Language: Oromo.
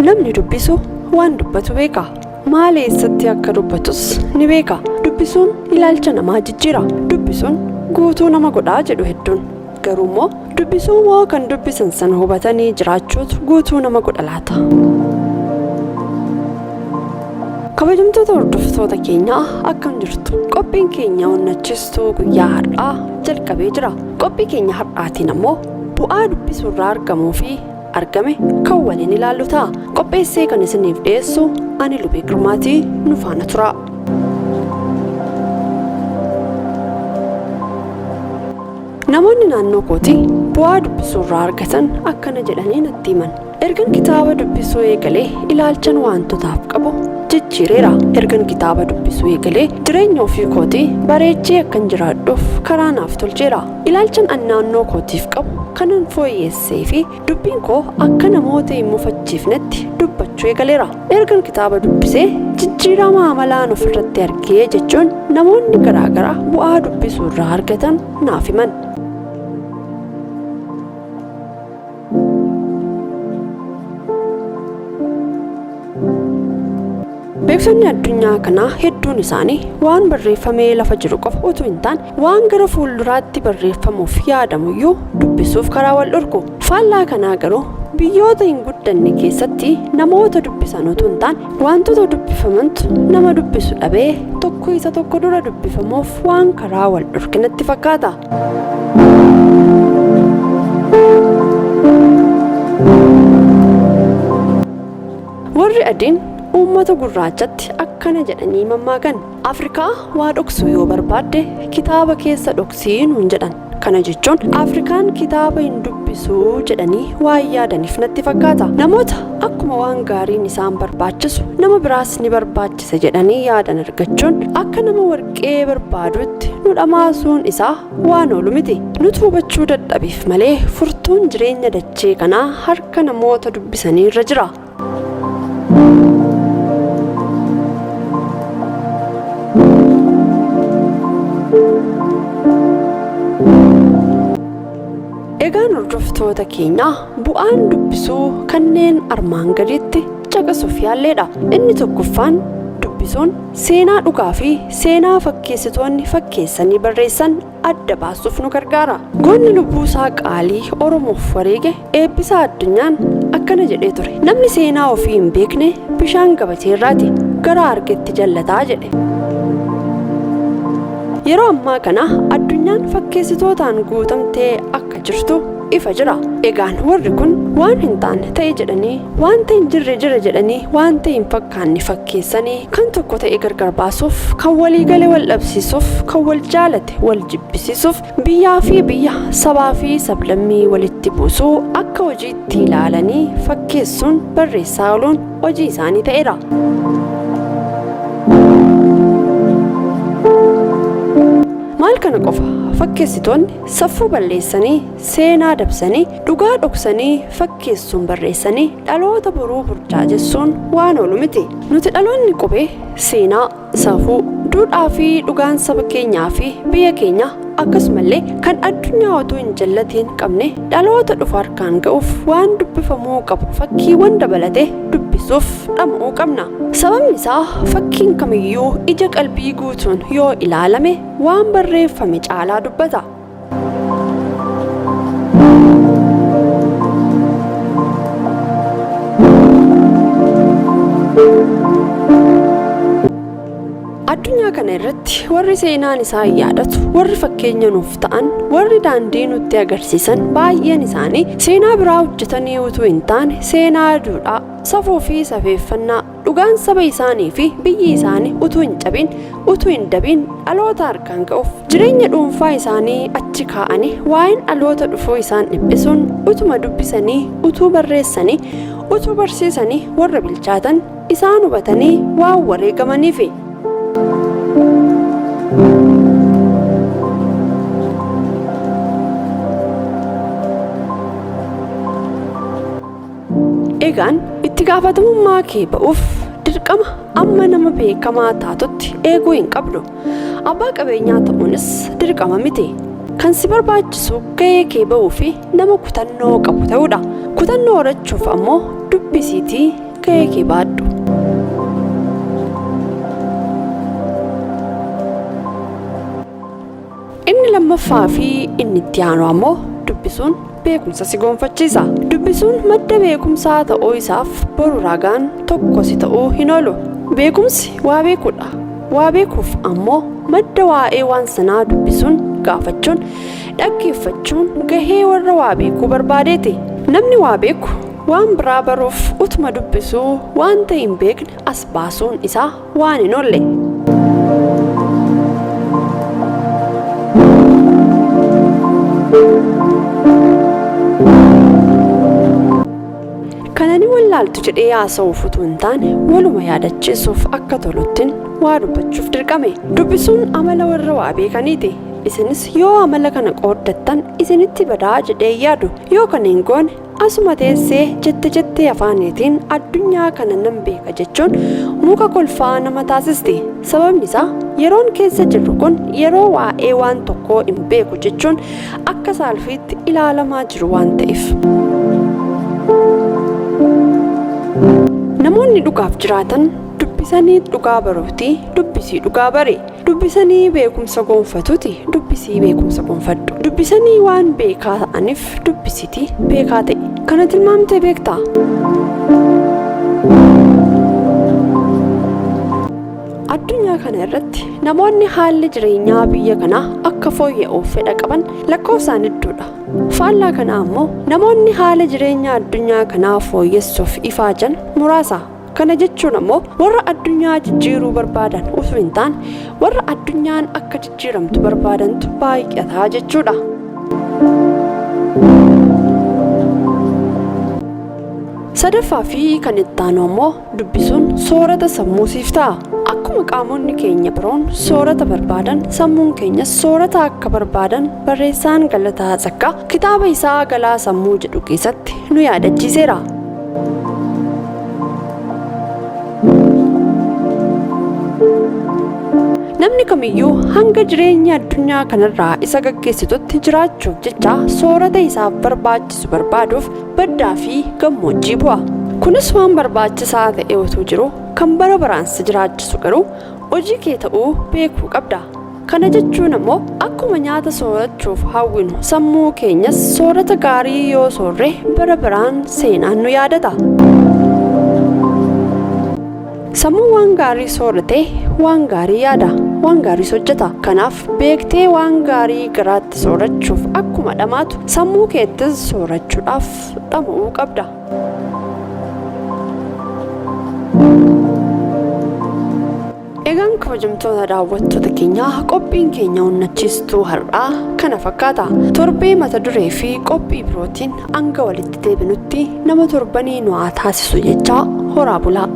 Namni dubbisu waan dubbatu beeka. Maal eessatti akka dubbatus ni beeka. Dubbisuun ilaalcha namaa jijjiira. Dubbisuun guutuu nama godhaa jedhu hedduun. Garuu immoo dubbisuun moo kan dubbisan sana hubatanii jiraachuutu guutuu nama godha laata? Kabajamtoota hordoftoota keenyaa akkam jirtu? Qophiin keenya onnachiistuu guyyaa har'aa jalqabee jira. Qophii keenya har'aatiin ammoo bu'aa dubbisuurraa argamuu fi argame kan waliin ilaallu ta'a. Qopheessee kan isiniif dhiyeessu ani Lubee Girmaatii nu faana tura. Namoonni naannoo kootii bu'aa dubbisuurraa argatan akkana jedhanii natti himan. Ergan kitaaba dubbisuu eegalee ilaalchan wantotaaf qabu jijjiireera. Ergan kitaaba dubbisuu eegalee jireenya ofii kootii bareechee akkan jiraadhuuf karaa naaf tolcheera. Ilaalchan an naannoo kootiif qabu kanan fooyyessee fi dubbiin koo akka namoota hin mufachiifnetti dubbachuu eegaleera. Ergan kitaaba dubbisee jijjiirama amalaan ofirratti argee jechuun namoonni garaagaraa bu'aa dubbisuurraa argatan naaf himan. Beeksonni addunyaa kanaa hedduun isaanii waan barreeffamee lafa jiru qofa utuu hin taane waan gara fuulduraatti barreeffamuuf yaadamuyyuu dubbisuuf karaa wal dhorku. Faallaa kanaa garuu biyyoota hin guddanne keessatti namoota dubbisan utuu hin taane wantoota dubbifamantu nama dubbisu dhabee tokko isa tokko dura dubbifamuuf waan karaa wal dhorke natti fakkaata. Warri adiin uummata gurraachatti akkana jedhanii mammaakan. Afrikaa waa dhoksuu yoo barbaadde kitaaba keessa dhoksii nuun jedhan. Kana jechuun Afrikaan kitaaba hin dubbisuu jedhanii waan yaadaniif natti fakkaata. Namoota akkuma waan gaariin isaan barbaachisu nama biraas ni barbaachisa jedhanii yaadan argachuun akka nama warqee barbaadutti nu dhamaasuun isaa waan oolu miti. Nuti hubachuu dadhabiif malee furtuun jireenya dachee kanaa harka namoota dubbisanii irra jira. Egaan hordoftoota keenyaa bu'aan dubbisuu kanneen armaan gaditti caqasuuf yaalleedha. Inni tokkoffaan dubbisuun seenaa dhugaa fi seenaa fakkeessitoonni fakkeessanii barreessan adda baasuuf nu gargaara. Goonni lubbuusaa qaalii Oromoof wareege Eebbisaa Addunyaan akkana jedhee ture. Namni seenaa ofii hin beekne bishaan gabateerraati gara argetti jallataa jedhe. Yeroo ammaa kana addunyaan fakkeessitootaan guutamtee akka jirtu ifa jira. Egaan warri kun waan hin taane ta'e jedhanii wanta hin jirre jira jedhanii wanta hin fakkaanne fakkeessanii kan tokko ta'e gargar baasuuf kan walii galee wal dhabsiisuuf kan wal jaalate wal jibbisiisuuf biyyaa fi biyya sabaa fi sablammii walitti buusuu akka hojiitti ilaalanii fakkeessuun barreessaa ooluun hojii isaanii ta'eera. Maal kana qofa fakkeessitoonni saffuu balleessanii seenaa dabsanii dhugaa dhoksanii fakkeessuun barreessanii dhaloota boruu burjaajessuun waan oolu miti. Nuti dhaloonni qubee seenaa safuu duudhaa fi dhugaan saba keenyaa fi biyya keenya akkasumallee kan addunyaa otoo hin jallatiin qabne dhaloota dhufu harkaan ga'uuf waan dubbifamuu qabu fakkiiwwan dabalatee dubbisuuf dhama'uu qabna. Sababni isaa fakkiin kamiyyuu ija qalbii guutuun yoo ilaalame waan barreeffame caalaa dubbata. Addunyaa kana irratti warri seenaan isaa yaadatu, warri fakkeenya nuuf ta'an, warri daandii nutti agarsiisan baay'een isaanii seenaa biraa hojjetanii utuu hin taane seenaa duudhaa, safuu fi safeeffannaa dhugaan saba isaanii fi biyyi isaanii utuu hin cabin, utuu hin dabin dhaloota harkaan ga'uuf jireenya dhuunfaa isaanii achi kaa'anii waa'een dhaloota dhufuu isaan dhiphisuun utuma dubbisanii, utuu barreessanii, utuu barsiisanii warra bilchaatan isaan hubatanii waan wareegamaniifi. Egaan itti gaafatamummaa kee ba'uuf dirqama amma nama beekamaa taatutti eeguu hin qabdu. Abbaa qabeenyaa ta'uunis dirqama miti. Kan si barbaachisu gahee kee ba'uu fi nama kutannoo qabu ta'uudha. Kutannoo horachuuf ammoo dubbisiitii gahee kee baadhu. Inni lammaffaa fi inni itti aanu ammoo dubbisuun beekumsa si gonfachiisa. Dubbisuun madda beekumsaa ta'uu isaaf boru ragaan tokko si ta'uu hin oolu. Beekumsi waa beekuudha. Waa beekuuf ammoo madda waa'ee waan sanaa dubbisuun, gaafachuun, dhaggeeffachuun gahee warra waa beekuu barbaadeeti. Namni waa beeku waan biraa baruuf utuma dubbisuu waan ta'e hin beekne as baasuun isaa waan hin oolle. Kanani wallaaltu jedhee haasa'uuf utuu hin taane waluma yaadachiisuuf akka toluttiin waa dubbachuuf dirqame. Dubbisuun amala warra waa beekaniiti. Isinis yoo amala kana qooddattan isinitti badaa jedhee yaadu. Yoo kana hin goone asuma teessee jettee afaaniitiin addunyaa kana nan beeka jechuun muka kolfaa nama taasisti. Sababni isaa yeroon keessa jirru kun yeroo waa'ee waan tokkoo hin beeku jechuun akka saalfiitti ilaalamaa jiru waan ta'eef. Namoonni dhugaaf jiraatan dubbisanii dhugaa baruuti, dubbisii dhugaa bare. Dubbisanii beekumsa gonfatuuti, dubbisii beekumsa gonfadhu. Dubbisanii waan beekaa ta'aniif dubbisitii beekaa ta'e. Kana tilmaamtee beektaa? Addunyaa kana irratti namoonni haalli jireenyaa biyya kanaa akka fooyya'uuf fedha qaban lakkoofsaan hedduudha. Faallaa kana ammoo namoonni haala jireenyaa addunyaa kanaa fooyyessuuf ifaajan muraasa. Kana jechuun ammoo warra addunyaa jijjiiruu barbaadan osoo hin taane warra addunyaan akka jijjiiramtu barbaadantu baay'ataa jechuudha. Sadaffaa fi kan itti aanu ammoo dubbisuun soorata sammuu siif ta'a. Akkuma qaamonni keenya biroon soorata barbaadan sammuun keenyas soorata akka barbaadan barreessaan Galataa Tsaggaa kitaaba isaa Galaa Sammuu jedhu keessatti nu yaadachiiseera. Namni kamiyyuu hanga jireenya addunyaa kanarraa isa gaggeessitutti jiraachuuf jecha soorata isaaf barbaachisu barbaaduuf baddaa fi gammoojjii bu'a. Kunis waan barbaachisaa ta'e otoo jiru kan bara baraan si jiraachisu garuu hojii kee ta'uu beekuu qabda. Kana jechuun ammoo akkuma nyaata soorachuuf hawwinu sammuu keenyas soorata gaarii yoo soorre bara baraan seenaan nu yaadata. Sammuu waan gaarii soorate waan gaarii yaada, waan gaarii hojjeta. Kanaaf beektee waan gaarii garaatti soorachuuf akkuma dhamaatu sammuu keettis soorachuudhaaf dhama'uu qabda. Egaan kabajamtoota daawwattoota keenyaa qophiin keenya onnachiistuu har'aa kana fakkaata. Torbee mata duree fi qophii birootiin hanga walitti deebinutti nama torbanii nu haa taasisu jechaa horaa bulaa.